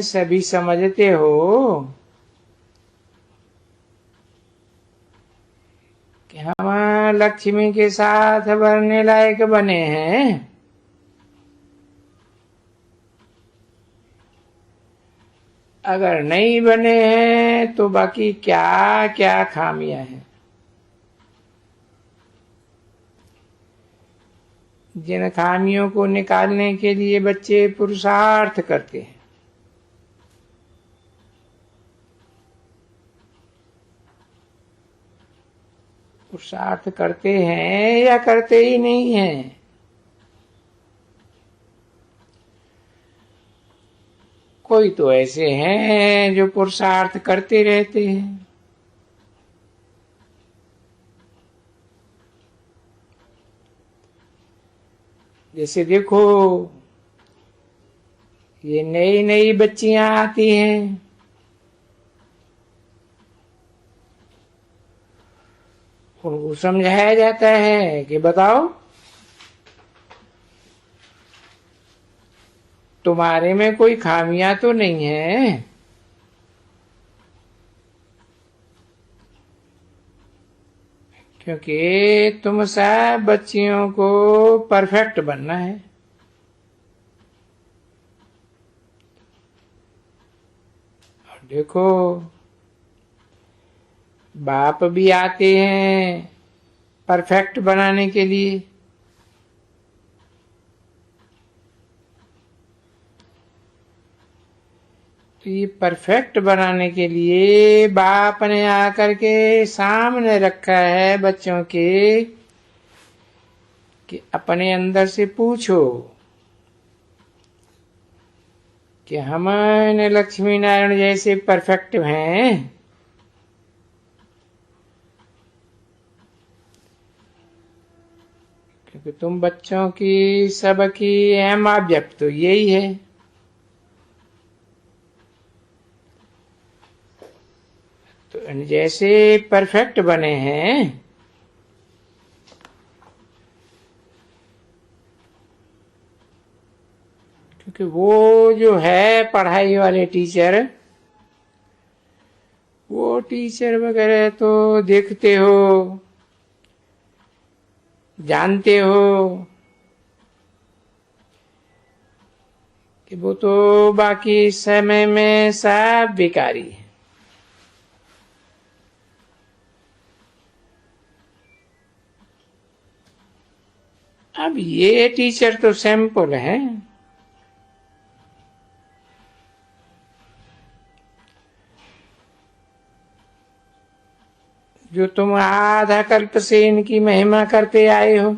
सभी समझते हो कि हम लक्ष्मी के साथ भरने लायक बने हैं। अगर नहीं बने हैं तो बाकी क्या क्या खामियां हैं जिन खामियों को निकालने के लिए बच्चे पुरुषार्थ करते हैं। पुरुषार्थ करते हैं या करते ही नहीं हैं। कोई तो ऐसे हैं जो पुरुषार्थ करते रहते हैं। जैसे देखो, ये नई नई बच्चियां आती हैं, उनको समझाया जाता है कि बताओ तुम्हारे में कोई खामियां तो नहीं है। क्योंकि तुम सब बच्चियों को परफेक्ट बनना है। और देखो, बाप भी आते हैं परफेक्ट बनाने के लिए। तो ये परफेक्ट बनाने के लिए बाप ने आकर के सामने रखा है बच्चों के कि अपने अंदर से पूछो कि हम लक्ष्मी नारायण जैसे परफेक्ट हैं। क्योंकि तुम बच्चों की सबकी अहम ऑब्जेक्ट तो यही है। तो जैसे परफेक्ट बने हैं, क्योंकि वो जो है पढ़ाई वाले टीचर, वो टीचर वगैरह तो देखते हो, जानते हो कि वो तो बाकी समय में सब बेकारी है। अब ये टीचर तो सैंपल है। जो तुम आधा कल्प से इनकी महिमा करते आए हो।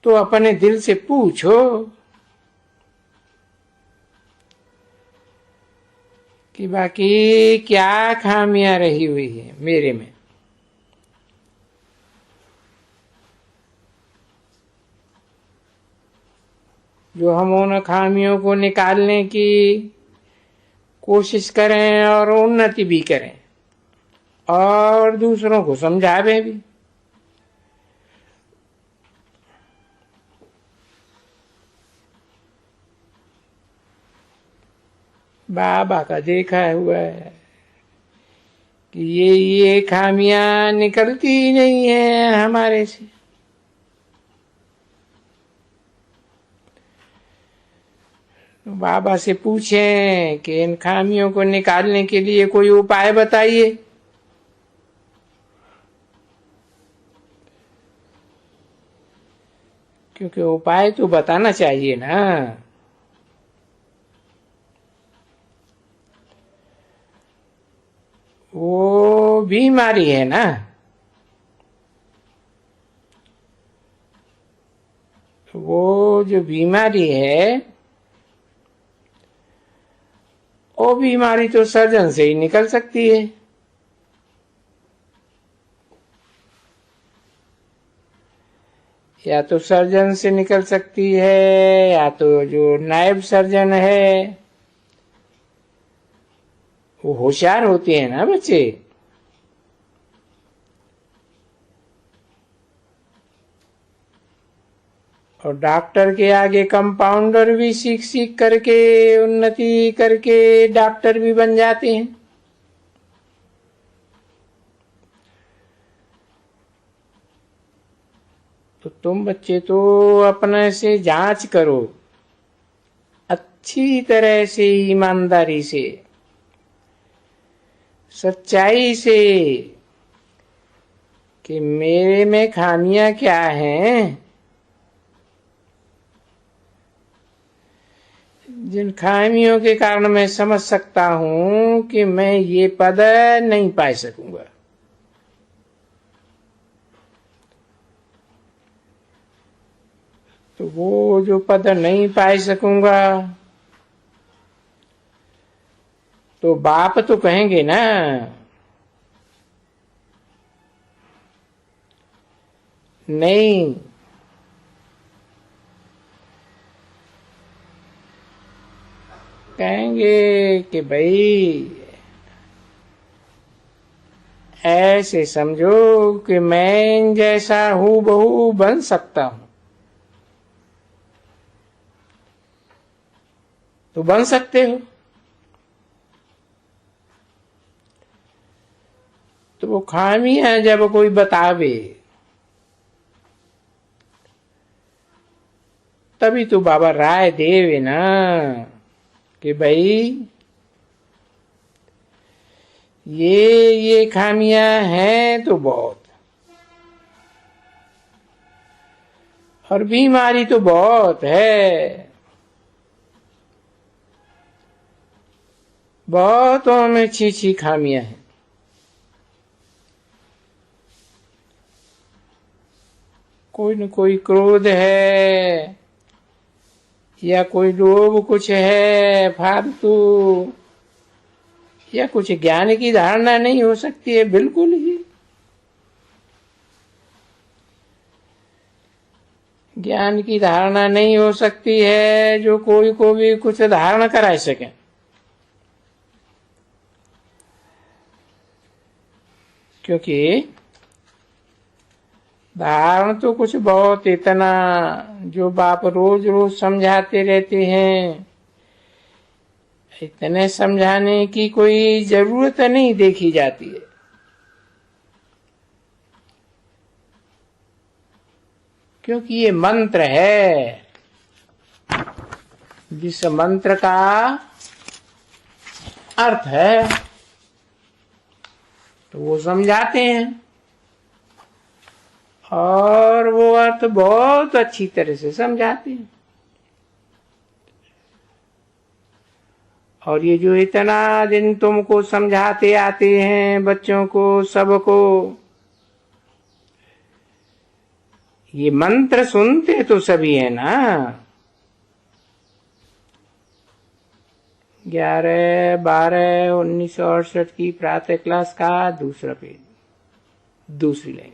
तो अपने दिल से पूछो कि बाकी क्या खामियां रही हुई है मेरे में। जो हम उन खामियों को निकालने की कोशिश करें और उन्नति भी करें और दूसरों को समझावे भी। बाबा का देखा हुआ है कि ये खामियां निकलती ही नहीं है हमारे से। तो बाबा से पूछें कि इन खामियों को निकालने के लिए कोई उपाय बताइए। क्योंकि उपाय तो बताना चाहिए ना। वो बीमारी है ना। वो जो बीमारी है, वो बीमारी तो सर्जन से ही निकल सकती है। या तो सर्जन से निकल सकती है, या तो जो नायब सर्जन है, वो होशियार होते हैं ना बच्चे। और डॉक्टर के आगे कंपाउंडर भी सीख सीख करके उन्नति करके डॉक्टर भी बन जाते हैं। तो तुम बच्चे तो अपने से जांच करो अच्छी तरह से, ईमानदारी से, सच्चाई से, कि मेरे में खामियां क्या हैं, जिन खामियों के कारण मैं समझ सकता हूं कि मैं ये पद नहीं पा सकूंगा। तो वो जो पद नहीं पा सकूंगा तो बाप तो कहेंगे ना, नहीं, कहेंगे कि भाई ऐसे समझो कि मैं जैसा हूबहू बन सकता हूं, तो बन सकते हो। तो वो खामियां जब कोई बतावे तभी तो बाबा राय देवे ना कि भाई ये खामियां हैं तो बहुत, और बीमारी तो बहुत है, बहुतों में छी खामियां हैं। कोई न कोई क्रोध है, या कोई लोभ कुछ है फालतू, या कुछ ज्ञान की धारणा नहीं हो सकती है बिल्कुल ही। ज्ञान की धारणा नहीं हो सकती है जो कोई को भी कुछ धारण करा सके। क्योंकि धारण तो कुछ बहुत इतना जो बाप रोज रोज समझाते रहते हैं, इतने समझाने की कोई जरूरत नहीं देखी जाती है। क्योंकि ये मंत्र है, जिस मंत्र का अर्थ है तो वो समझाते हैं, और वो अर्थ बहुत अच्छी तरह से समझाते हैं। और ये जो इतना दिन तुमको समझाते आते हैं बच्चों को, सबको, ये मंत्र सुनते तो सभी है ना। 11/12/1968 की प्रातः क्लास का दूसरा पेज, दूसरी लाइन।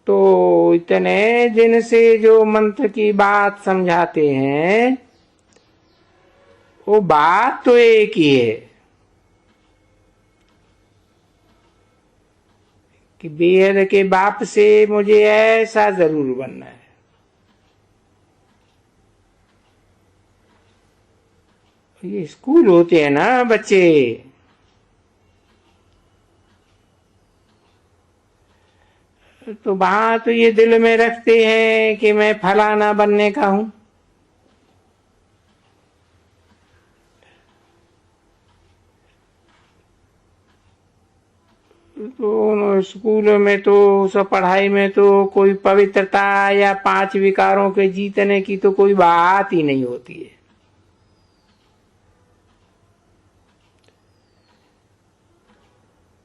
तो इतने दिन से जो मंत्र की बात समझाते हैं वो बात तो एक ही है कि बेहद के बाप से मुझे ऐसा जरूर बनना है। ये स्कूल होते हैं ना बच्चे, तो वहां तो ये दिल में रखते हैं कि मैं फलाना बनने का हूं। तो स्कूल में तो सब पढ़ाई में तो कोई पवित्रता या 5 विकारों के जीतने की तो कोई बात ही नहीं होती है।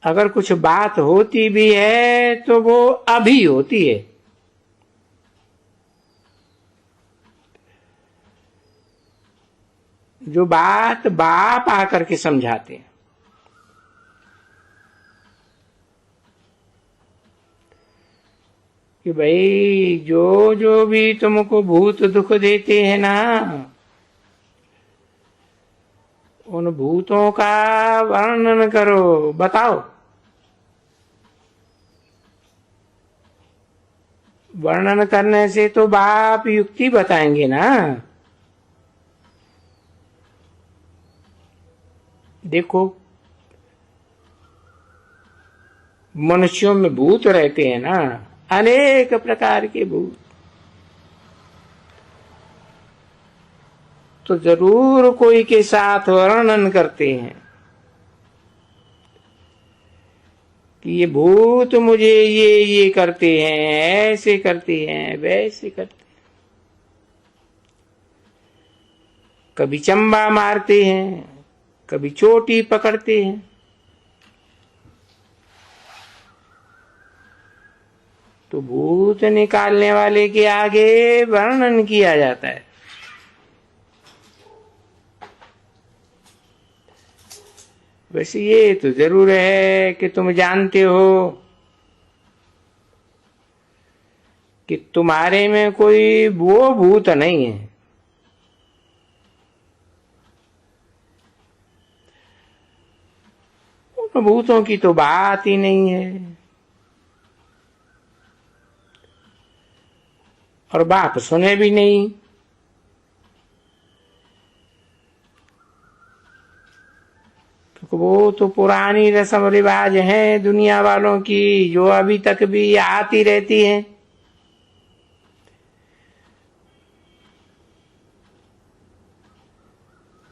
अगर कुछ बात होती भी है तो वो अभी होती है। जो बात बाप आकर के समझाते हैं कि भाई जो जो भी तुमको भूत दुख देते हैं ना, उन भूतों का वर्णन करो, बताओ। वर्णन करने से तो बाप युक्ति बताएंगे ना। देखो, मनुष्यों में भूत रहते हैं ना, अनेक प्रकार के भूत। तो जरूर कोई के साथ वर्णन करते हैं कि ये भूत मुझे ये करते हैं, ऐसे करते हैं, वैसे करते हैं। कभी चंबा मारते हैं, कभी चोटी पकड़ते हैं। तो भूत निकालने वाले के आगे वर्णन किया जाता है। वैसे ये तो जरूर है कि तुम जानते हो कि तुम्हारे में कोई वो भूत नहीं है। उन भूतों की तो बात ही नहीं है। और बाप सुने भी नहीं। तो वो तो पुरानी रस्म रिवाज है दुनिया वालों की, जो अभी तक भी आती रहती है।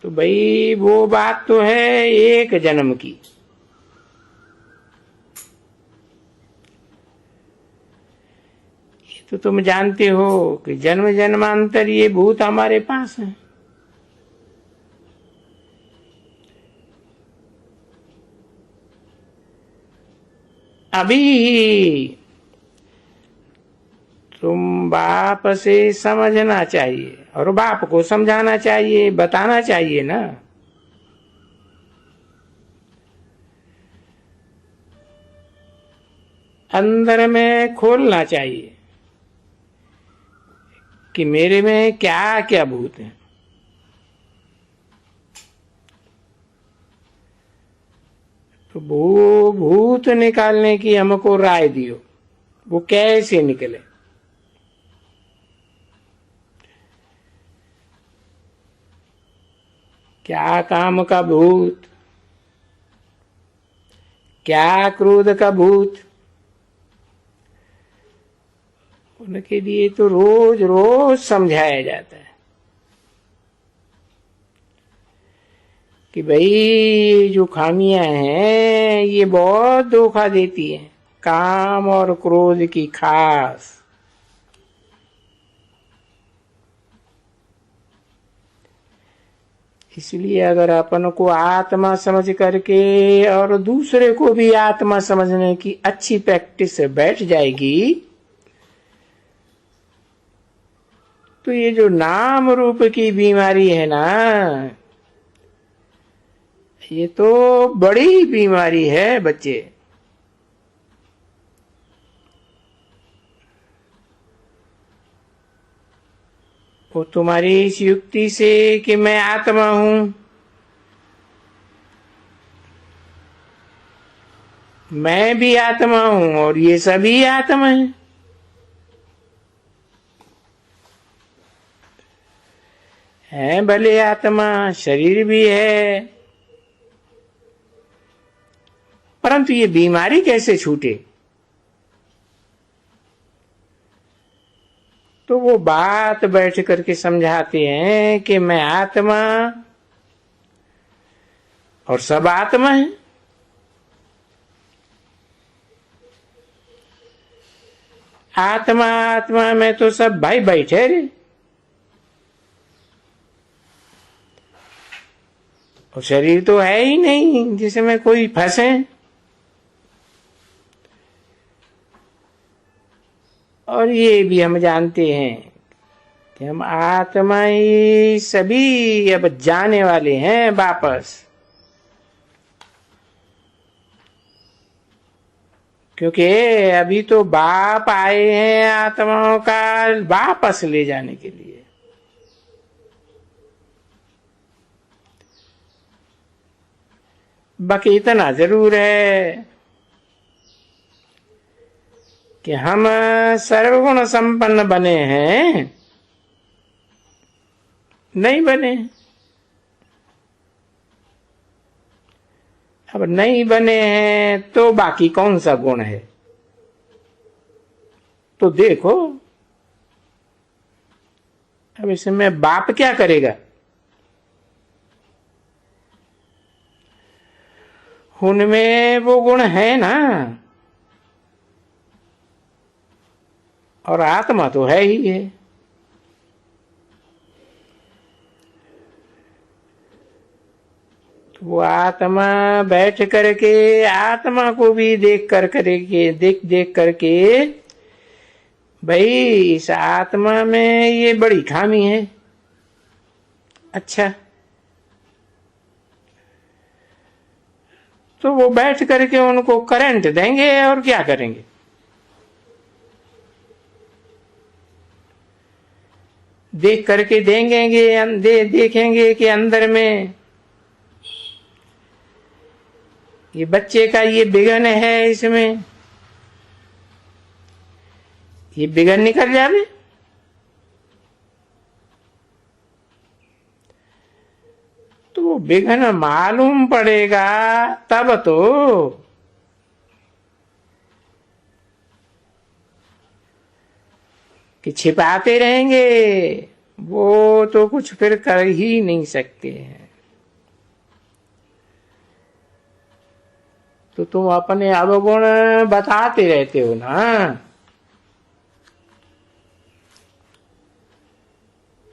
तो भाई वो बात तो है एक जन्म की। तो तुम जानते हो कि जन्म जन्मांतर ये भूत हमारे पास है। अभी तुम बाप से समझना चाहिए और बाप को समझाना चाहिए, बताना चाहिए ना। अंदर में खोलना चाहिए कि मेरे में क्या क्या भूत है। तो वो भूत निकालने की हमको राय दियो, वो कैसे निकले। क्या काम का भूत, क्या क्रोध का भूत, उनके लिए तो रोज रोज समझाया जाता है कि भाई जो खामियां हैं ये बहुत धोखा देती हैं, काम और क्रोध की खास। इसलिए अगर अपन को आत्मा समझ करके और दूसरे को भी आत्मा समझने की अच्छी प्रैक्टिस बैठ जाएगी, तो ये जो नाम रूप की बीमारी है ना, ये तो बड़ी बीमारी है बच्चे। वो तुम्हारी इस युक्ति से कि मैं आत्मा हूं, मैं भी आत्मा हूं और ये सभी आत्मा है भले आत्मा, शरीर भी है, परंतु ये बीमारी कैसे छूटे। तो वो बात बैठ करके समझाते हैं कि मैं आत्मा और सब आत्मा है। आत्मा आत्मा में तो सब भाई बैठे रे, और शरीर तो है ही नहीं जिसमें कोई फंसे। और ये भी हम जानते हैं कि हम आत्मा ही सभी अब जाने वाले हैं वापस, क्योंकि अभी तो बाप आए हैं आत्माओं का वापस ले जाने के लिए। बाकी इतना जरूर है कि हम सर्वगुण संपन्न बने हैं? नहीं बने। अब नहीं बने हैं तो बाकी कौन सा गुण है? तो देखो, अब इसमें बाप क्या करेगा? उनमें वो गुण है ना, और आत्मा तो है ही है। तो वो आत्मा बैठ करके आत्मा को भी देख करके भाई इस आत्मा में ये बड़ी खामी है। अच्छा, तो वो बैठ करके उनको करंट देंगे और क्या करेंगे? देख करके देखेंगे कि अंदर में ये बच्चे का ये बिघन है, इसमें ये बिघन निकल जावे। तो वो बिघन मालूम पड़ेगा तब तो। कि छिपाते रहेंगे, वो तो कुछ फिर कर ही नहीं सकते हैं। तो तुम अपने अवगुण बताते रहते हो ना।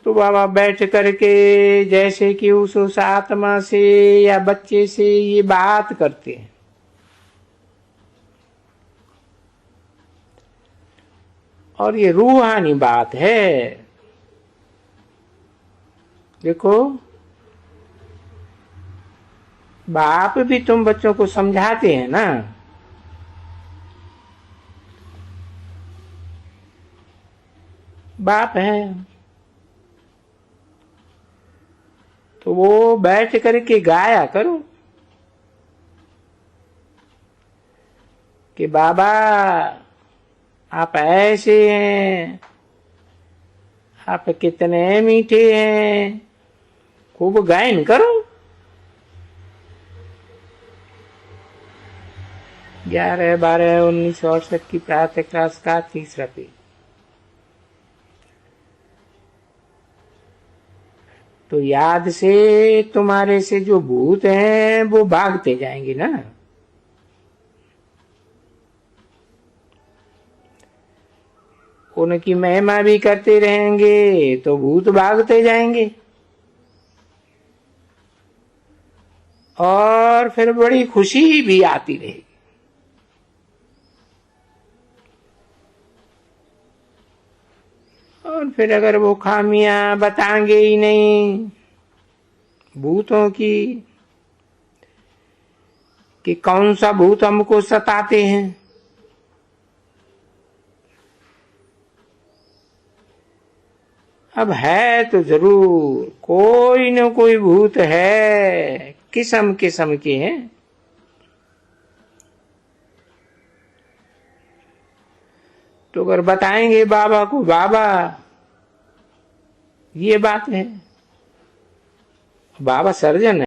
तो बाबा बैठ करके जैसे कि उस आत्मा से या बच्चे से ये बात करते हैं। और ये रूहानी बात है। देखो, बाप भी तुम बच्चों को समझाते हैं ना। बाप है तो वो बैठ करके गाया करो कि बाबा आप ऐसे हैं, आप कितने मीठे हैं। खूब गायन करो। 11/12/1968 की प्रातः क्लास का 3रा पेज। तो याद से तुम्हारे से जो भूत हैं वो भागते जाएंगे ना। उनकी महिमा भी करते रहेंगे तो भूत भागते जाएंगे, और फिर बड़ी खुशी भी आती रहेगी। और फिर अगर वो खामियां बताएंगे ही नहीं भूतों की कि कौन सा भूत हमको सताते हैं, अब है तो जरूर कोई न कोई भूत है, किस्म किस्म के हैं। तो अगर बताएंगे बाबा को, बाबा ये बात है, बाबा सर्जन है।